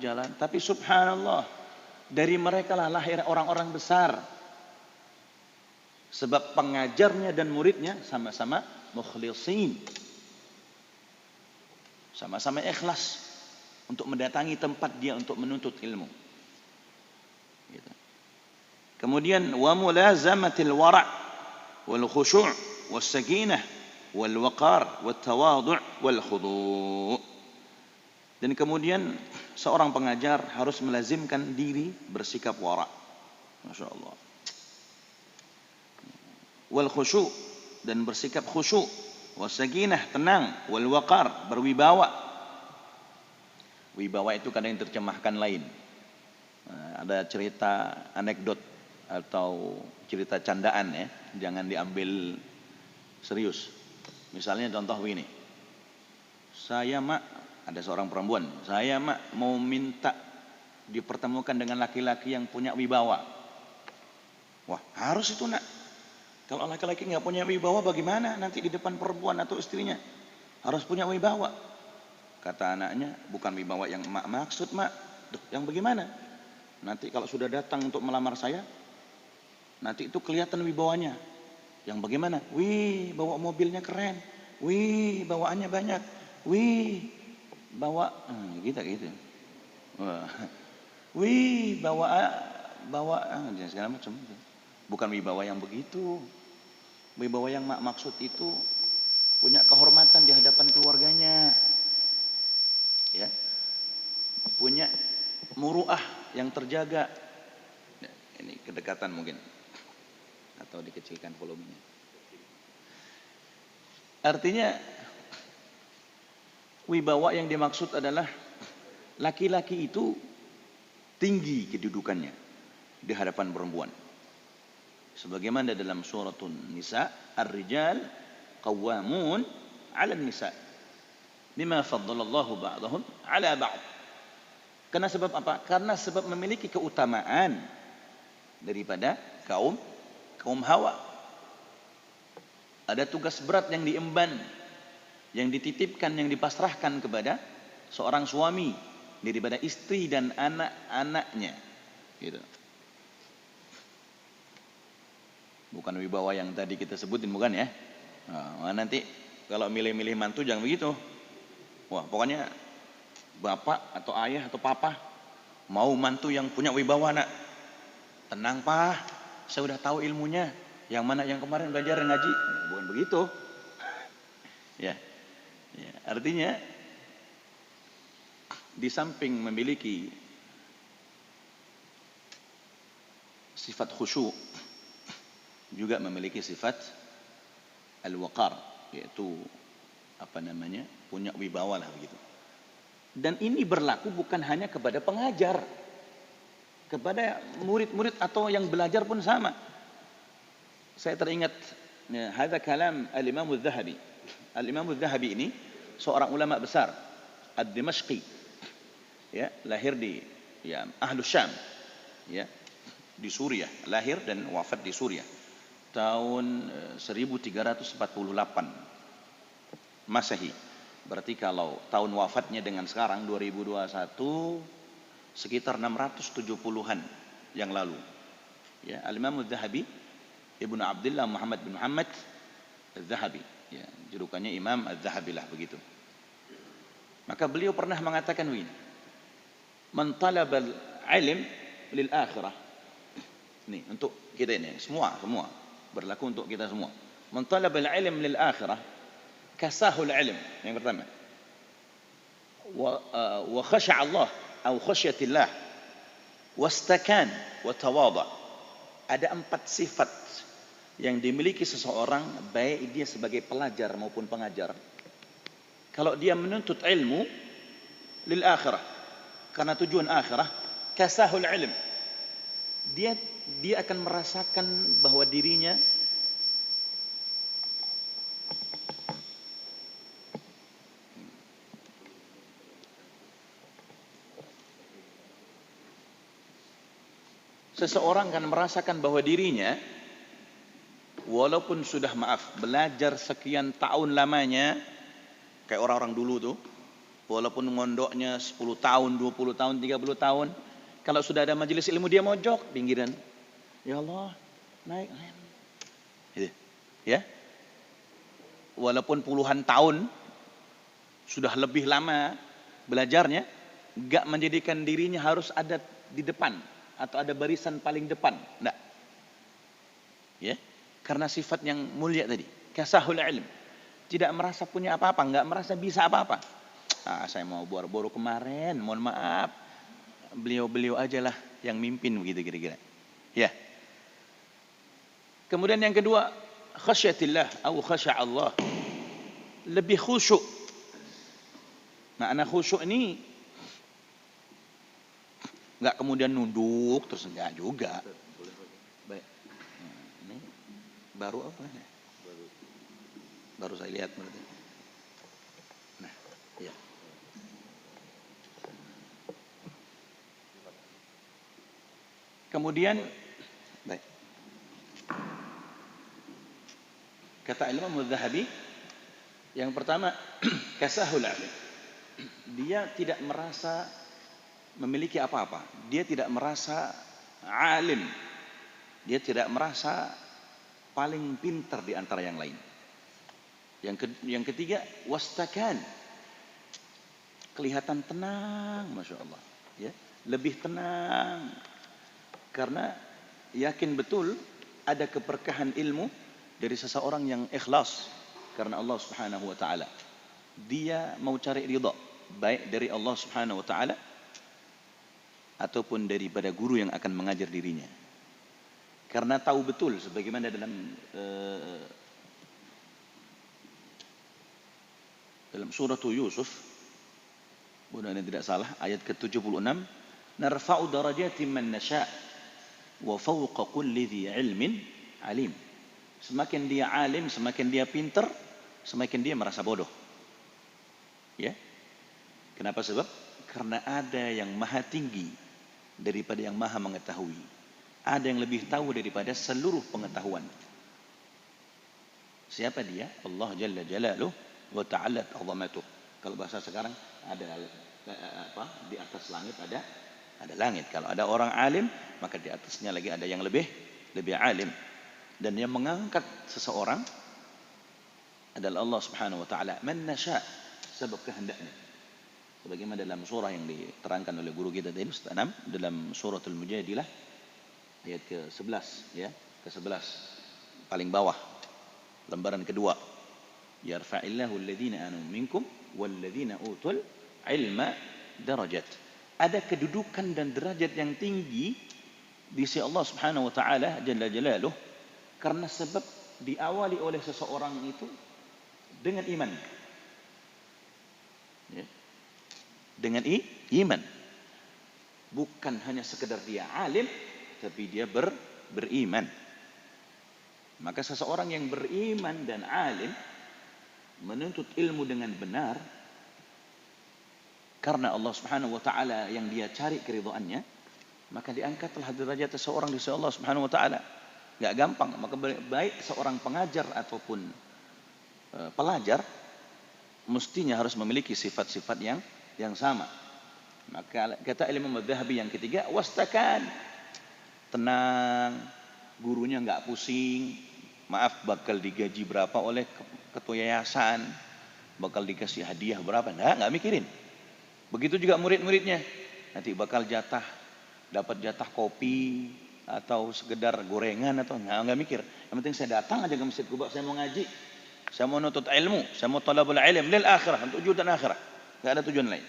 jalan. Tapi subhanallah, dari mereka lah lahir orang-orang besar. Sebab pengajarnya dan muridnya sama-sama mukhlisin. Sama-sama ikhlas untuk mendatangi tempat dia untuk menuntut ilmu. Gitu. Kemudian wa mulazamatil wara' wal khushu' was sakinah wal waqar wat tawadhu' wal khudu'. Dan kemudian seorang pengajar harus melazimkan diri bersikap wara'. Masya Allah. Wal khusyu' dan bersikap khusyuk, was sakinah tenang, wal waqar berwibawa. Wibawa itu kadang diterjemahkan lain. Ada cerita anekdot atau cerita candaan ya, jangan diambil serius. Misalnya contoh begini. Saya mak, ada seorang perempuan, saya mak mau minta dipertemukan dengan laki-laki yang punya wibawa. Wah, harus itu nak. Kalau laki-laki nggak punya wibawa bagaimana nanti di depan perempuan atau istrinya? Harus punya wibawa. Kata anaknya, bukan wibawa yang emak maksud mak. Duh, yang bagaimana? Nanti kalau sudah datang untuk melamar saya, nanti itu kelihatan wibawanya. Yang bagaimana? Wih, bawa mobilnya keren. Wih, bawaannya banyak. Wih, bawa gitu. Wah. Wih, bawa segala macam. Bukan wibawa yang begitu. Wibawa yang maksud itu punya kehormatan di hadapan keluarganya. Ya. Punya muruah yang terjaga. Nah, ini kedekatan mungkin. Atau dikecilkan volumenya. Artinya wibawa yang dimaksud adalah laki-laki itu tinggi kedudukannya di hadapan perempuan. Sebagaimana dalam suratun Nisa, ar-rijal qawwamun 'ala an-nisa bima faddalallahu ba'dahum 'ala ba'd. Karena sebab apa? Karena sebab memiliki keutamaan daripada kaum Hawa. Ada tugas berat yang diemban, yang dititipkan, yang dipasrahkan kepada seorang suami daripada istri dan anak-anaknya. Gitu. Bukan wibawa yang tadi kita sebutin, bukan ya. Nah, nanti kalau milih-milih mantu jangan begitu. Wah, pokoknya bapak atau ayah atau papa mau mantu yang punya wibawa nak. Tenang pak, saya udah tahu ilmunya. Yang mana yang kemarin belajar ngaji. Bukan begitu. Ya, artinya di samping memiliki sifat khusyuk, juga memiliki sifat al-waqar, yaitu punya wibawa lah begitu. Dan ini berlaku bukan hanya kepada pengajar, kepada murid-murid atau yang belajar pun sama. Saya teringat hadza kalam al-Imam al-Zahabi. Al-Imam al-Zahabi ini seorang ulama besar ad-Dimashqi. Ya, lahir di Ahlus Syam. Ya, di Suriah, lahir dan wafat di Suriah. Tahun 1348 Masehi. Berarti kalau tahun wafatnya dengan sekarang 2021 sekitar 670-an yang lalu. Ya, Al-Imam Az-Zahabi Ibnu Abdullah Muhammad bin Muhammad Az-Zahabi. Ya, julukannya Imam Az-Zahabi lah begitu. Maka beliau pernah mengatakan begini. Man talabal ilm lil akhirah. Nih, untuk kita ini semua berlaku untuk kita semua. Man talabal ilm lil akhirah kasahul ilm. Yang pertama. Wa khasha'a Allah atau khasyatillah. Wastakan wa tawadha. Ada 4 sifat yang dimiliki seseorang baik dia sebagai pelajar maupun pengajar. Kalau dia menuntut ilmu lil akhirah karena tujuan akhirah, kasahul ilm. Dia akan merasakan bahwa dirinya seseorang akan merasakan bahwa dirinya walaupun sudah belajar sekian tahun lamanya kayak orang-orang dulu tuh, Walaupun mondoknya 10 tahun, 20 tahun, 30 tahun. Kalau sudah ada majelis ilmu dia mojok pinggiran. Ya Allah, naik. Gitu. Ya. Walaupun puluhan tahun sudah lebih lama belajarnya, gak menjadikan dirinya harus ada di depan atau ada barisan paling depan. Enggak. Ya. Karena sifat yang mulia tadi, kasahul ilm. Tidak merasa punya apa-apa, enggak merasa bisa apa-apa. Saya mau boro-boro kemarin, mohon maaf. Beliau-beliau aja lah yang mimpin begitu kira-kira. Ya. Kemudian yang kedua, khasyatillah atau khasya'allah. Lebih khusyuk. Makna khusyuk ini enggak kemudian nunduk terus enggak juga. Baik. Ini baru apa ini? Baru saya lihat berarti. Nah, ya. Kemudian baik. Kata Imam Az-Zahabi, yang pertama kasahul alim. Dia tidak merasa memiliki apa-apa. Dia tidak merasa alim. Dia tidak merasa paling pintar di antara yang lain. Yang ketiga wastakan. Kelihatan tenang, Masya Allah. Ya, lebih tenang. Karena yakin betul ada keberkahan ilmu dari seseorang yang ikhlas karena Allah Subhanahu wa taala. Dia mau cari ridha baik dari Allah Subhanahu wa taala ataupun daripada guru yang akan mengajar dirinya. Karena tahu betul sebagaimana dalam surah Yusuf, mudah-mudahan tidak salah, ayat ke-76, narfa'u darajatin man nasha' wa fawqa kulli dhi ilmin alim. Semakin dia alim, semakin dia pintar, semakin dia merasa bodoh. Ya. Kenapa sebab? Karena ada yang maha tinggi daripada yang maha mengetahui. Ada yang lebih tahu daripada seluruh pengetahuan. Siapa dia? Allah Jalla Jalaluh wa ta'ala 'azamatuh. Kalau bahasa sekarang ada di atas langit ada langit. Kalau ada orang alim, maka di atasnya lagi ada yang lebih alim. Dan yang mengangkat seseorang adalah Allah Subhanahu wa taala. Man nasya, sebab kehendaknya. Sebagaimana dalam surah yang diterangkan oleh guru kita tadi Ustaz Anam dalam suratul Mujadilah ayat ke-11 ya, ke-11 paling bawah lembaran kedua. Yarfa'illahu alladhina amanu minkum walladhina utul ilma darajat. Ada kedudukan dan derajat yang tinggi di sisi Allah Subhanahu wa taala Jalla Jalaluh karena sebab diawali oleh seseorang itu dengan iman. Ya. Dengan iman. Bukan hanya sekedar dia alim tapi dia beriman. Maka seseorang yang beriman dan alim menuntut ilmu dengan benar karena Allah Subhanahu wa taala yang dia cari keridhaannya, maka diangkatlah derajat seseorang di sisi Allah Subhanahu wa taala. Enggak gampang. Maka baik seorang pengajar ataupun pelajar mestinya harus memiliki sifat-sifat yang sama. Maka kata Imam Az-Zahabi yang ketiga, wastakan. Tenang, gurunya enggak pusing. Maaf, bakal digaji berapa oleh ketua yayasan, bakal dikasih hadiah berapa, enggak mikirin. Begitu juga murid-muridnya. Nanti bakal dapat jatah kopi atau sekedar gorengan atau enggak mikir. Yang penting saya datang aja ke Masjid Quba, saya mau ngaji, saya mau nuntut ilmu, saya mau talabul ilm lil akhirah, untuk tujuan akhirah. Enggak ada tujuan lain.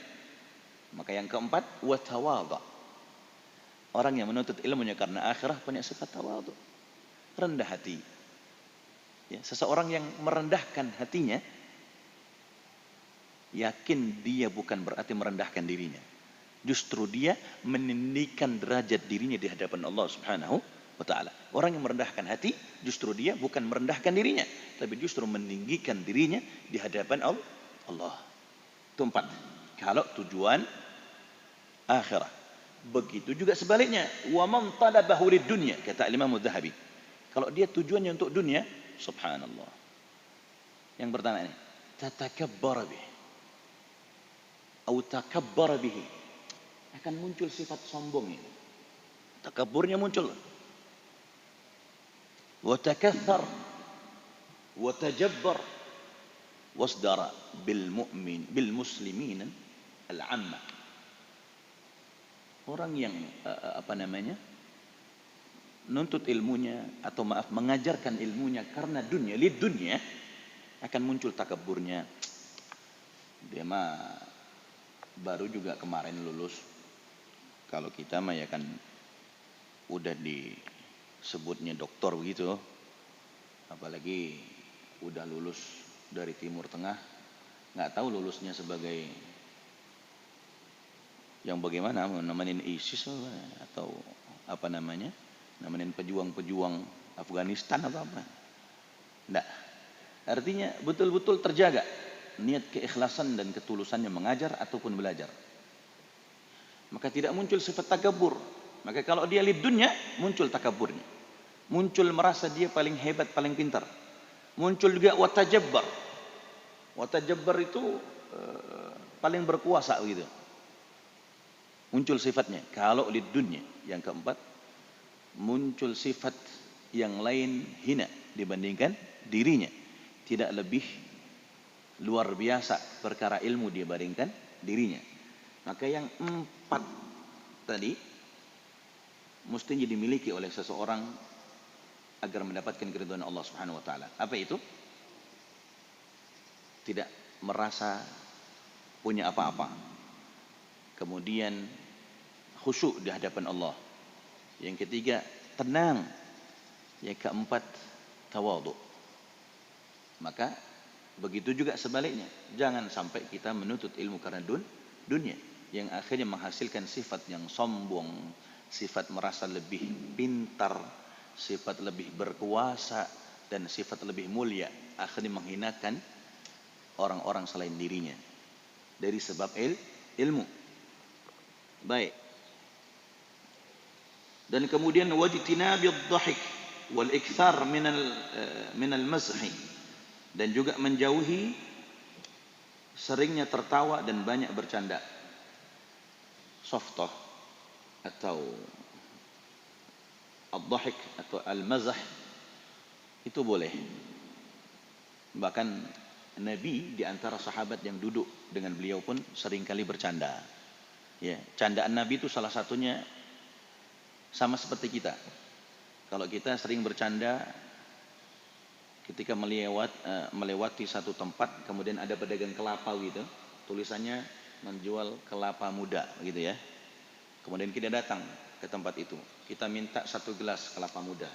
Maka yang keempat, wa tawadhu. Orang yang menuntut ilmunya karena akhirah punya sifat tawadhu. Rendah hati. Ya, seseorang yang merendahkan hatinya, yakin dia bukan berarti merendahkan dirinya. Justru dia meninggikan derajat dirinya di hadapan Allah Subhanahu wa taala. Orang yang merendahkan hati, justru dia bukan merendahkan dirinya, tapi justru meninggikan dirinya di hadapan Allah. Itu 4. Kalau tujuan akhirah. Begitu juga sebaliknya. Wa man talabahu lid-dunya, kata Imam Az-Zahabi. Kalau dia tujuannya untuk dunia, subhanallah. Yang pertama ini, tatakabbar bih. Au takabbara bihi. Akan muncul sifat sombong ini. Takabburnya muncul. Wa takaththar wa tajabbar wasdara bil muslimin al-amma. Orang yang nuntut ilmunya atau mengajarkan ilmunya karena dunia, lid dunia, akan muncul takabburnya. Dia mah baru juga kemarin lulus. Kalau kita mah ya kan udah disebutnya doktor begitu. Apalagi udah lulus dari Timur Tengah, nggak tahu lulusnya sebagai yang bagaimana, nemenin ISIS atau apa namanya, nemenin pejuang-pejuang Afghanistan atau apa. Nggak. Artinya betul-betul terjaga niat keikhlasan dan ketulusannya mengajar ataupun belajar. Maka tidak muncul sifat takabur. Maka kalau dia lid dunya, muncul takaburnya. Muncul merasa dia paling hebat, paling pintar. Muncul juga watajabbar. Watajabbar itu paling berkuasa gitu. Muncul sifatnya. Kalau lid dunya, yang keempat, muncul sifat yang lain hina dibandingkan dirinya. Tidak lebih luar biasa perkara ilmu dibandingkan dirinya. Maka yang empat tadi mestinya dimiliki oleh seseorang agar mendapatkan keridhaan Allah Subhanahu wa taala. Apa itu? Tidak merasa punya apa-apa. Kemudian khusyuk di hadapan Allah. Yang ketiga, tenang. Yang keempat, tawadhu. Maka begitu juga sebaliknya. Jangan sampai kita menuntut ilmu karena dunia yang akhirnya menghasilkan sifat yang sombong, sifat merasa lebih pintar, sifat lebih berkuasa, dan sifat lebih mulia. Akhirnya menghinakan orang-orang selain dirinya dari sebab ilmu. Baik. Dan kemudian wajtinabid dhahik wal ikthar min al-mazhi, dan juga menjauhi seringnya tertawa dan banyak bercanda. Softah atau ad-dhahik atau al-mazah itu boleh. Bahkan Nabi di antara sahabat yang duduk dengan beliau pun seringkali bercanda. Ya, candaan Nabi itu salah satunya sama seperti kita. Kalau kita sering bercanda ketika melewati satu tempat, kemudian ada pedagang kelapa gitu, tulisannya menjual kelapa muda gitu ya. Kemudian kita datang ke tempat itu, kita minta 1 gelas kelapa muda.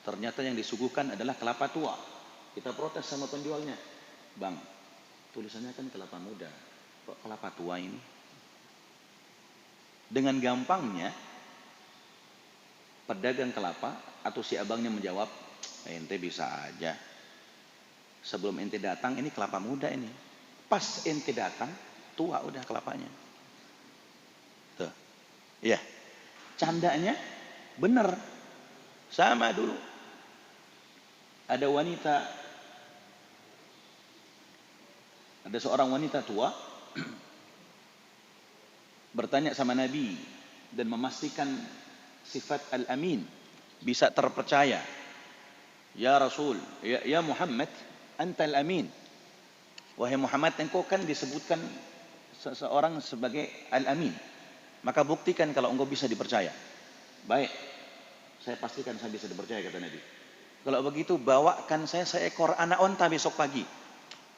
Ternyata yang disuguhkan adalah kelapa tua. Kita protes sama penjualnya, "Bang, tulisannya kan kelapa muda, kok kelapa tua ini?" Dengan gampangnya pedagang kelapa atau si abangnya menjawab, "Ente bisa aja. Sebelum ente datang ini kelapa muda ini. Pas ente datang, tua udah kelapanya." Tuh. Ya. Candanya benar. Sama dulu. Ada seorang wanita tua bertanya sama Nabi dan memastikan sifat al-amin, bisa terpercaya. "Ya Rasul, ya Muhammad, anta al-amin." Wahai Muhammad, engkau kan disebutkan seseorang sebagai al-amin. Maka buktikan kalau engkau bisa dipercaya. Baik, saya pastikan saya bisa dipercaya, kata Nabi. Kalau begitu bawakan saya seekor anak onta besok pagi.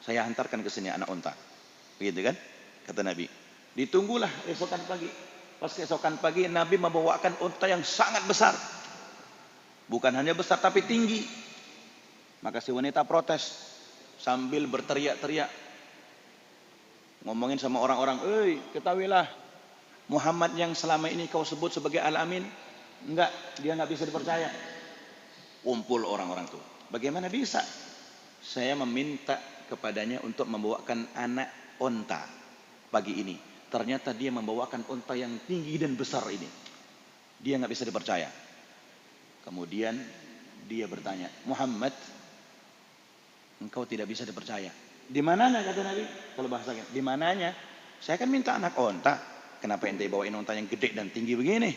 Saya hantarkan ke sini anak onta. Begitu kan? Kata Nabi. Ditunggulah esokan pagi. Pas keesokan pagi Nabi membawakan onta yang sangat besar. Bukan hanya besar tapi tinggi. Maka si wanita protes sambil berteriak-teriak. Ngomongin sama orang-orang, ketahuilah, Muhammad yang selama ini kau sebut sebagai Al-Amin, dia enggak bisa dipercaya." Kumpul orang-orang itu. Bagaimana bisa? Saya meminta kepadanya untuk membawakan anak onta pagi ini. Ternyata dia membawakan onta yang tinggi dan besar ini. Dia enggak bisa dipercaya. Kemudian dia bertanya, "Muhammad, engkau tidak bisa dipercaya. Di mananya?" kata Nabi. Kalau bahasanya, di mananya? Saya kan minta anak onta. Kenapa ente bawain onta yang gede dan tinggi begini?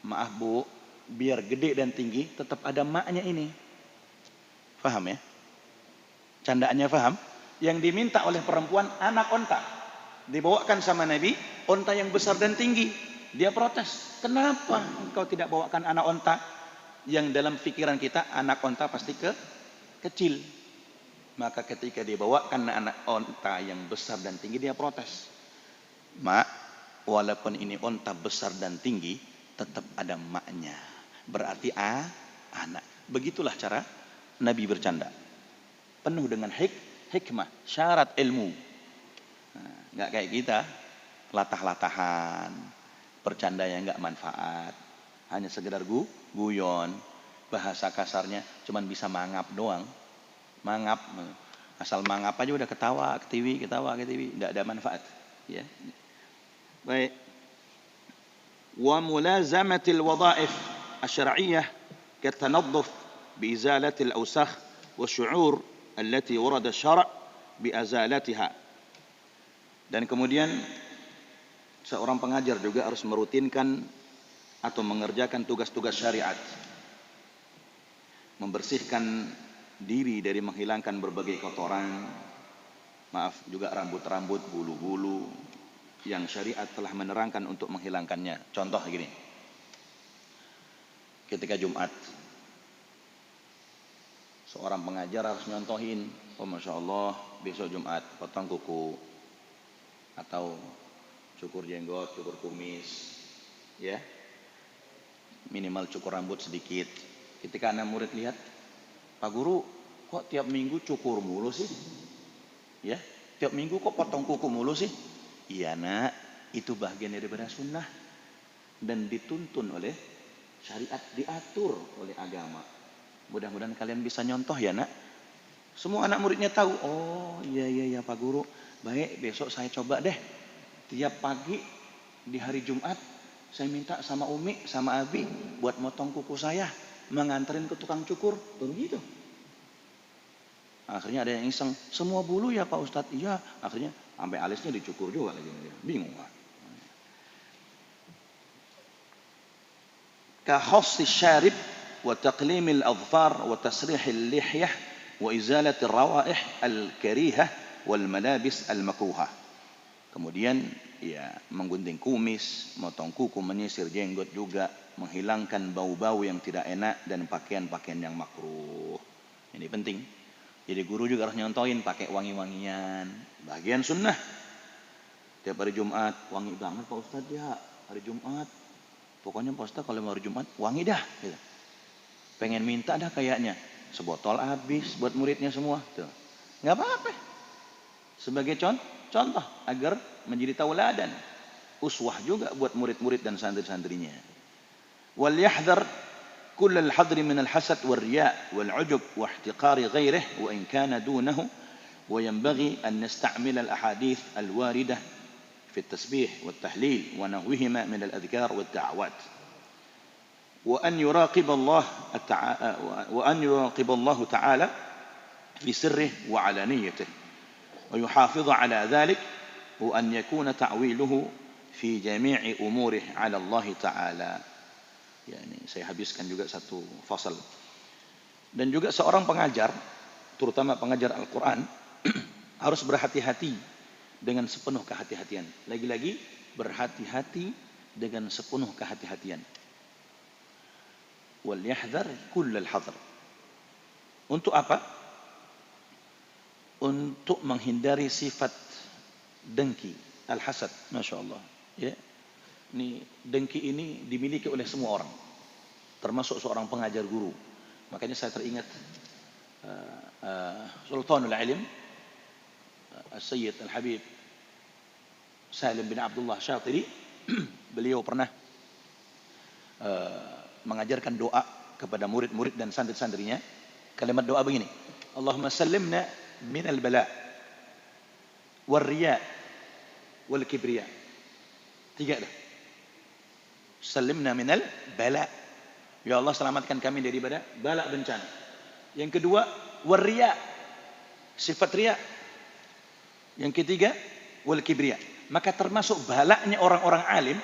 Maaf bu, biar gede dan tinggi tetap ada maknya ini. Faham ya? Candaannya faham? Yang diminta oleh perempuan anak onta. Dibawakan sama Nabi, onta yang besar dan tinggi. Dia protes. Kenapa engkau tidak bawakan anak onta? Yang dalam pikiran kita anak onta pasti kecil. Maka ketika dibawakan anak onta yang besar dan tinggi, dia protes. Mak, walaupun ini onta besar dan tinggi, tetap ada maknya. Berarti anak. Begitulah cara Nabi bercanda. Penuh dengan hikmah, syarat ilmu. Nggak kayak kita, latah-latahan, bercanda yang nggak manfaat, hanya sekedar guyon, bahasa kasarnya cuman bisa mangap doang. Mangap, asal mangap aja udah ketawa ke TV, nggak ada manfaat. Ya. Baik. Wa mulazamatil wadha'if asy-syar'iyyah katanadduf biizalatil awsakh wasyu'ur allati warada syara' biazalatiha. Dan kemudian seorang pengajar juga harus merutinkan atau mengerjakan tugas-tugas syariat. Membersihkan diri dari menghilangkan berbagai kotoran. Maaf, juga rambut-rambut, bulu-bulu yang syariat telah menerangkan untuk menghilangkannya. Contoh gini. Ketika Jumat, seorang pengajar harus nyontohin, oh Masya Allah, besok Jumat potong kuku atau cukur jenggot, cukur kumis, ya, minimal cukur rambut sedikit. Ketika anak murid lihat, Pak Guru, kok tiap minggu cukur mulu sih? Ya, tiap minggu kok potong kuku mulu sih? Iya nak, itu bagian daripada sunnah dan dituntun oleh syariat, diatur oleh agama. Mudah-mudahan kalian bisa nyontoh ya nak. Semua anak muridnya tahu. Oh iya Pak Guru. Baik, besok saya coba deh. Tiap pagi di hari Jumat saya minta sama Umi sama Abi buat motong kuku saya, menganterin ke tukang cukur. Begitu. Akhirnya ada yang iseng, semua bulu ya Pak Ustadz. Iya, akhirnya sampai alisnya dicukur juga lagi. Bingung Pak. Ka khassi syarib wa taqlimil adfar wa tasrihil lihyah wa izalatir rawaih al-karihah wal malabis al-makruhah. Kemudian ya menggunting kumis, motong kuku, menyisir jenggot juga, menghilangkan bau-bau yang tidak enak dan pakaian-pakaian yang makruh. Ini penting. Jadi guru juga harus nyontohin pakai wangi-wangian, bagian sunnah. Tiap hari Jumat wangi banget Pak Ustadz ya, hari Jumat. Pokoknya Pak Ustadz kalau mau hari Jumat wangi dah. Gitu. Pengen minta dah kayaknya, sebotol habis buat muridnya semua. Tuh. Nggak apa-apa. Sebagai contoh agar menjadi tauladan, uswah juga buat murid-murid dan santri-santrinya. Wal yahdhar kull al-hadr min al-hasad wal riya' wal 'ujub wa ihtiqar ghairihi wa in kana dunahu wa yanbaghi an nasta'mil al-ahadith al-waridah fi at-tasbih wat tahlil wa nahwihima min al-adhkar wat da'awat. وأن يراقب الله تعالى في سره وعلانيته ويحافظ على ذلك وأن يكون تعويله في جميع أموره على الله تعالى. Yani saya habiskan juga satu fasal. Dan juga seorang pengajar, terutama pengajar Al-Quran, harus berhati-hati dengan sepenuh kehati-hatian. Lagi-lagi berhati-hati dengan sepenuh kehati-hatian. Wal yahdhar kullal hadhr. Untuk apa? Untuk menghindari sifat dengki, al-hasad, Masya Allah. Ya. Ini dengki ini dimiliki oleh semua orang, termasuk seorang pengajar guru. Makanya saya teringat Sultanul Alim, Sayyid Al-Habib Salim bin Abdullah Syatiri. Beliau pernah mengajarkan doa kepada murid-murid dan santri-santrinya. Kalimat doa begini, Allahumma sallimna minal bala wal riya wal kibriya. 3 dah. Sallimna minal bala. Ya Allah, selamatkan kami daripada bala, bencana. Yang kedua, war riya, sifat riya. Yang ketiga, wal kibriya. Maka termasuk balaknya orang-orang alim,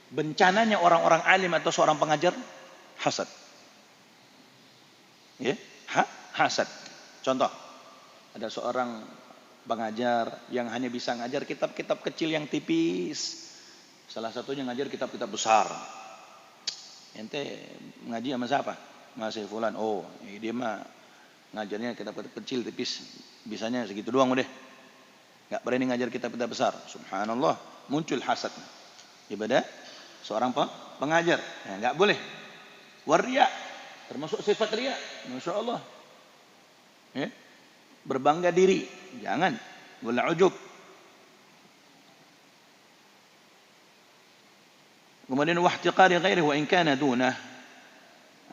bencananya orang-orang alim atau seorang pengajar, hasad. Ya, hasad. Contoh, ada seorang pengajar yang hanya bisa ngajar kitab-kitab kecil yang tipis. Salah satunya ngajar kitab-kitab besar. Ente ngaji sama siapa? Masih fulan. Oh, dia mah ngajarnya kitab-kitab kecil tipis. Bisanya segitu doang udah. Gak berani ngajar kitab-kitab besar. Subhanallah, muncul hasad. Ibadah seorang pengajar. Nah, gak boleh. Waria, termasuk sifat riya. Masya Allah. Ya. Berbangga diri. Jangan. Wala ujub. Kemudian wahtiqari ghairihi wa in kana dunah.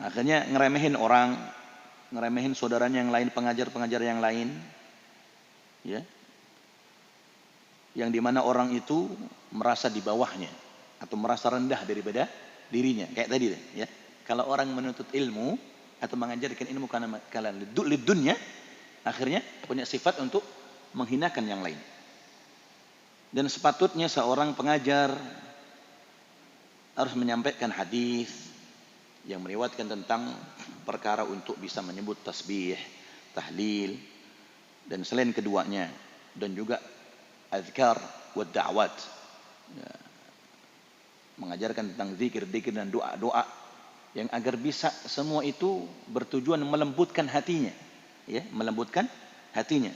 Akhirnya ngeremehin orang, ngeremehin saudaranya yang lain, pengajar-pengajar yang lain. Ya. Yang dimana orang itu merasa di bawahnya atau merasa rendah daripada dirinya. Kayak tadi ya. Kalau orang menuntut ilmu atau mengajarkan ilmu karena lidunya, akhirnya punya sifat untuk menghinakan yang lain. Dan sepatutnya seorang pengajar harus menyampaikan hadis yang meriwayatkan tentang perkara untuk bisa menyebut tasbih, tahlil, dan selain keduanya, dan juga azkar wa da'wat. Ya. Mengajarkan tentang zikir-zikir dan doa-doa yang agar bisa semua itu bertujuan melembutkan hatinya, ya, melembutkan hatinya.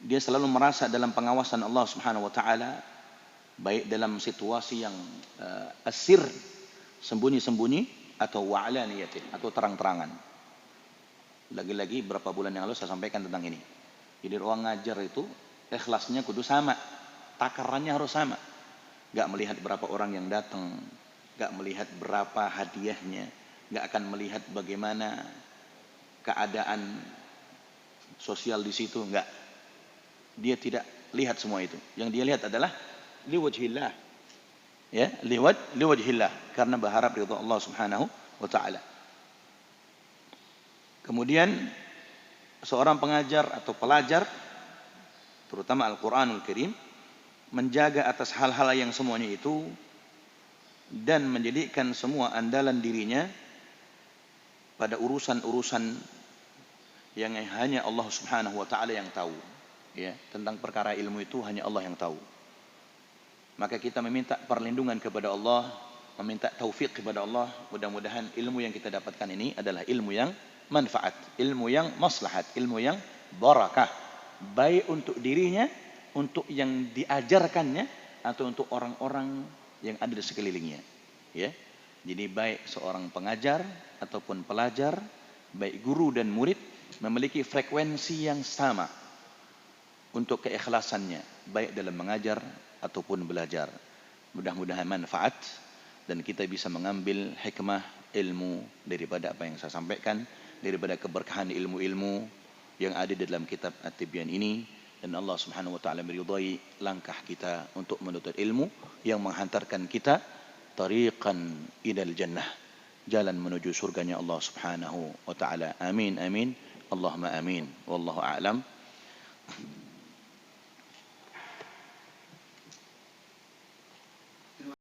Dia selalu merasa dalam pengawasan Allah Subhanahu wa taala, baik dalam situasi yang asir, sembunyi-sembunyi, atau wa'laniyatin, atau terang-terangan. Lagi-lagi berapa bulan yang lalu saya sampaikan tentang ini. Jadi orang ngajar itu ikhlasnya kudu sama, takarannya harus sama. Gak melihat berapa orang yang datang, gak melihat berapa hadiahnya, gak akan melihat bagaimana keadaan sosial di situ, enggak. Dia tidak lihat semua itu. Yang dia lihat adalah liwajhillah. Ya, liwajhillah, karena berharap ridha Allah Subhanahu wa taala. Kemudian seorang pengajar atau pelajar, terutama Al-Qur'anul Karim, menjaga atas hal-hal yang semuanya itu dan menjadikan semua andalan dirinya pada urusan-urusan yang hanya Allah Subhanahu wa taala yang tahu. Ya, tentang perkara ilmu itu hanya Allah yang tahu. Maka kita meminta perlindungan kepada Allah, meminta taufik kepada Allah. Mudah-mudahan ilmu yang kita dapatkan ini adalah ilmu yang manfaat, ilmu yang maslahat, ilmu yang barakah, baik untuk dirinya, untuk yang diajarkannya, atau untuk orang-orang yang ada di sekelilingnya. Ya, jadi baik seorang pengajar ataupun pelajar, baik guru dan murid, memiliki frekuensi yang sama untuk keikhlasannya, baik dalam mengajar ataupun belajar. Mudah-mudahan manfaat dan kita bisa mengambil hikmah ilmu daripada apa yang saya sampaikan, daripada keberkahan ilmu-ilmu yang ada di dalam kitab At-Tibyan ini, dan Allah Subhanahu wa taala meridai langkah kita untuk menuntut ilmu yang menghantarkan kita tariqan ilal jannah, jalan menuju surganya Allah Subhanahu wa taala. Amin amin. Allahumma amin. Wallahu a'lam.